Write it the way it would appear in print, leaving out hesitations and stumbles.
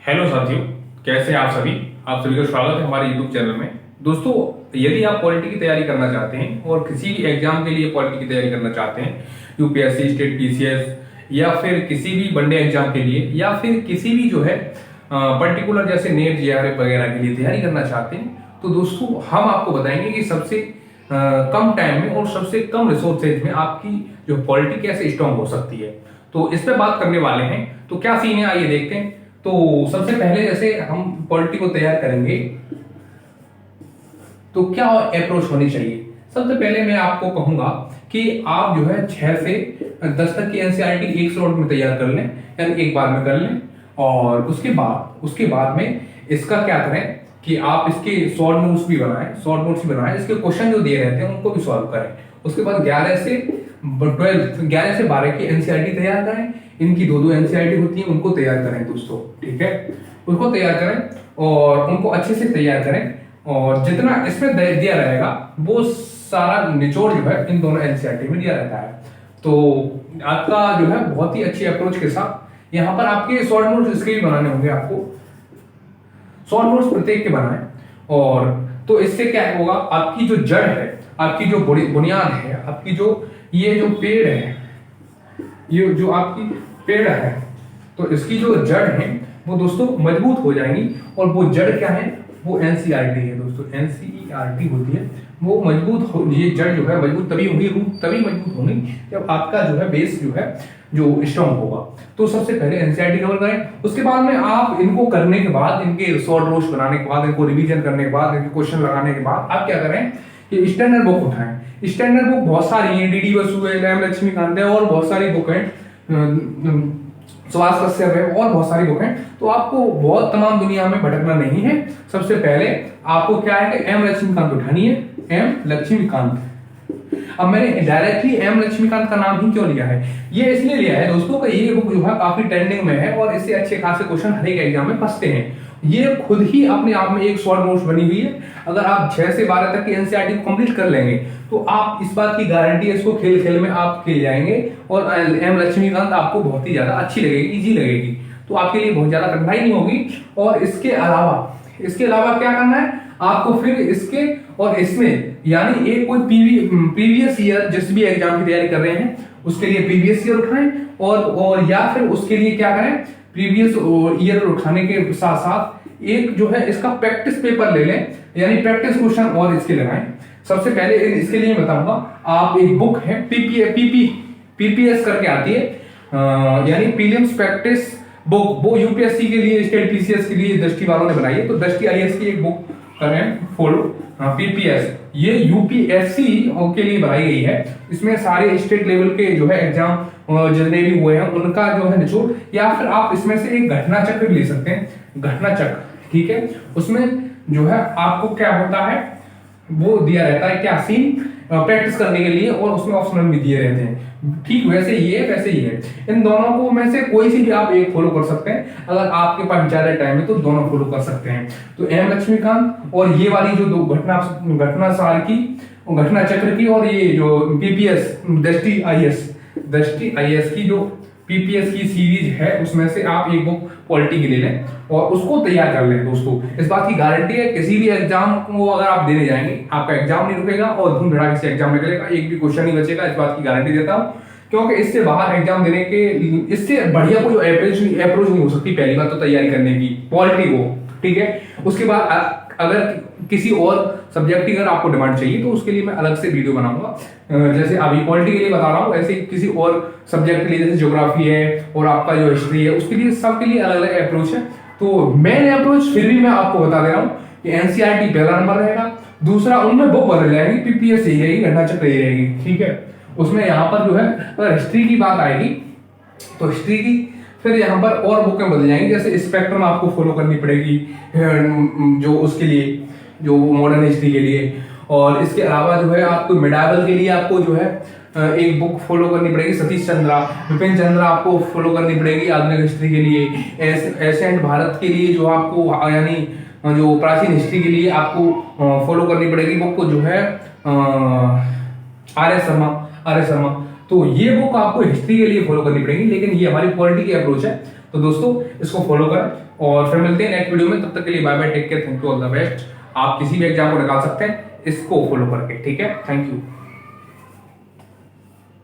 Hello साथियों, कैसे हैं आप सभी। आप सभी का स्वागत है हमारे यूट्यूब चैनल में। दोस्तों, यदि आप पॉलिटी की तैयारी करना चाहते हैं और किसी भी एग्जाम के लिए पॉलिटी की तैयारी करना चाहते हैं, यूपीएससी, स्टेट पीसीएस या फिर किसी भी वनडे एग्जाम के लिए या फिर किसी भी जो है पर्टिकुलर जैसे नेट जेआरएफ वगैरह के लिए तैयारी करना चाहते हैं, तो दोस्तों हम आपको बताएंगे कि सबसे कम टाइम में और सबसे कम रिसोर्सेज में आपकी जो पॉलिटी कैसे स्ट्रांग हो सकती है। तो इस पे बात करने वाले हैं। तो क्या सीन है, आइए देखते हैं। तो सबसे पहले जैसे हम पॉलिटी को तैयार करेंगे तो क्या अप्रोच होनी चाहिए। सबसे पहले मैं आपको कहूंगा कि आप जो है 6 से 10 तक की एनसीईआरटी एक स्लॉट में तैयार कर लें, यानी एक बार में कर लें। और उसके बाद में इसका क्या करें कि आप इसके शॉर्ट नोट्स भी बनाएं, इसके क्वेश्चन जो दिए रहते हैं उनको भी सॉल्व करें। उसके बाद 11 से 12 की एनसीईआरटी तैयार करें। इनकी दो एनसीईआरटी होती है, उनको तैयार करें दोस्तों, ठीक है। उसको तैयार करें और उनको अच्छे से तैयार करें, और जितना इसमें दिया रहेगा वो सारा निचोड़ जो है इन दोनों एनसीईआरटी में दिया रहता है। तो आपका जो है बहुत ही अच्छी अप्रोच के साथ यहाँ पर आपके शॉर्ट नोट्स इसके भी बनाने होंगे। आपको शॉर्ट नोट्स प्रत्येक के बनाएं। और तो इससे क्या होगा, आपकी जो जड़ है, आपकी जो बुनियाद है, आपकी जो ये जो पेड़ है, ये जो आपकी पेड़ है, तो इसकी जो जड़ है वो दोस्तों मजबूत हो जाएंगी। और वो जड़ क्या है, वो एनसीईआरटी है दोस्तों, एनसीईआरटी होती है वो मजबूत हो। ये जड़ जो है मजबूत तभी होगी, रूट तभी मजबूत होगी जब आपका जो है बेस जो है जो स्ट्रॉन्ग होगा। तो सबसे पहले एनसीईआरटी कवर करें। उसके बाद में आप इनको करने के बाद, इनके शॉर्ट नोट्स बनाने के बाद, इनको रिवीजन करने के बाद, इनके क्वेश्चन लगाने के बाद आप क्या करें कि स्टैंडर्ड बुक उठाएं। स्टैंडर्ड बुक बहुत सारी है, डीडी बसु है, एम लक्ष्मीकांत है, और बहुत सारी बुक है, सुभाष कश्यप है, और बहुत सारी बुक हैं। तो आपको बहुत तमाम दुनिया में भटकना नहीं है। सबसे पहले आपको क्या है कि एम लक्ष्मीकांत उठानी है, एम लक्ष्मीकांत। अब मैंने डायरेक्टली एम लक्ष्मीकांत का नाम ही क्यों लिया है, ये इसलिए लिया है दोस्तों कि ये बुक जो है काफी ट्रेंडिंग में है और इससे अच्छे खासे क्वेश्चन हर एक एग्जाम में फंसते हैं। ये खुद ही अपने आप में एक शॉर्ट नोट्स बनी हुई है। अगर आप 6 से 12 तक की एनसीईआरटी को कंप्लीट कर लेंगे तो आप इस बात की गारंटी है, इसको खेल खेल में आप खेल जाएंगे और एम लक्ष्मीकांत आपको बहुत ही ज्यादा अच्छी लगेगी, इजी लगेगी। तो आपके लिए बहुत ज्यादा कठिनाई नहीं होगी। और इसके अलावा क्या करना है आपको, फिर इसके और इसमें यानी एक कोई प्रीवियस ईयर जिस भी एग्जाम की तैयारी कर रहे हैं उसके लिए प्रीवियस ईयर उठाएं, और या फिर उसके लिए क्या करें, प्रीवियस ईयर उठाने के साथ साथ एक जो है इसका प्रैक्टिस पेपर ले लें, यानी प्रैक्टिस क्वेश्चन और इसके लगाएं। सबसे पहले इसके लिए बताऊंगा, आप एक बुक है पीपीएस करके आती है, यानी प्रीलिम्स प्रैक्टिस बुक, वो यूपीएससी के लिए, स्टेट पीसीएस के लिए दृष्टि वालों ने बनाई है। तो दृष्टि आईएएस की एक बुक करें फॉलो, पीपीएस, ये यूपीएससी के लिए बनाई गई है। इसमें सारे स्टेट लेवल के जो है एग्जाम जितने भी हुए हैं उनका जो है निचोड़, या फिर आप इसमें से एक घटना चक्र भी ले सकते हैं, घटना चक्र, ठीक है। उसमें जो है आपको क्या होता है वो दिया रहता है क्या सीन प्रैक्टिस करने के लिए, और उसमें ऑप्शनल भी दिए रहते हैं। ठीक वैसे ये है। इन दोनों को में से कोई सी भी आप एक फॉलो कर सकते हैं। अगर आपके पास ज्यादा टाइम है तो दोनों फॉलो कर सकते हैं। तो एम लक्ष्मीकांत और ये वाली जो दो घटना सार की, घटना चक्र की, और ये जो पीपीएस दृष्टि आईएएस की जो पीपीएस की सीरीज है उसमें से आप एक बुक पॉलिटी की ले लें और उसको तैयार कर लें दोस्तों। इस बात की गारंटी है किसी भी एग्जाम को अगर आप देने जाएंगे आपका एग्जाम नहीं रुकेगा और धूम धड़ाके से एग्जाम निकलेगा, एक भी क्वेश्चन नहीं बचेगा, इस बात की गारंटी देता हूं। क्योंकि इससे बाहर एग्जाम देने के इससे बढ़िया कोई अप्रोच नहीं हो सकती। पहली बात तो तैयारी करने की पॉलिटी को, ठीक है। उसके बाद अगर किसी और सब्जेक्ट की अगर आपको डिमांड चाहिए तो उसके लिए मैं अलग से वीडियो बनाऊंगा। जैसे अभी पॉलिटी के लिए बता रहा हूँ, ऐसे किसी और सब्जेक्ट के लिए जैसे ज्योग्राफी है और आपका जो हिस्ट्री है उसके लिए, सबके लिए अलग अलग अप्रोच है। तो मेन अप्रोच फिर भी मैं आपको बता दे रहा हूँ कि एनसीईआरटी पहला नंबर रहेगा, दूसरा उनमें बुक बदल जाएगी, पीपीएस यही रहेगी, घटना चक्र यही रहेगी, ठीक है। उसमें यहाँ पर जो है अगर हिस्ट्री की बात आएगी तो हिस्ट्री की फिर यहाँ पर और बुकें बदल जाएंगी। जैसे स्पेक्ट्रम आपको फॉलो करनी पड़ेगी जो उसके लिए, जो मॉडर्न हिस्ट्री के लिए। और इसके अलावा जो है आपको मिडावल के लिए आपको जो है एक बुक फॉलो करनी पड़ेगी, सतीश चंद्रा, विपिन चंद्रा आपको फॉलो करनी पड़ेगी आधुनिक हिस्ट्री के लिए। एशियंट भारत के लिए जो आपको यानी जो प्राचीन हिस्ट्री के लिए आपको फॉलो करनी पड़ेगी बुक को जो है आर एस शर्मा। तो ये बुक आपको हिस्ट्री के लिए फॉलो करनी पड़ेगी, लेकिन ये हमारी पॉलिटी की अप्रोच है तो दोस्तों इसको फॉलो करें और फिर मिलते हैं नेक्स्ट वीडियो में। तब तक के लिए bye bye, take care, thank you, all the best. आप किसी भी एग्जाम को निकाल सकते हैं इसको फॉलो करके, ठीक है, थैंक यू।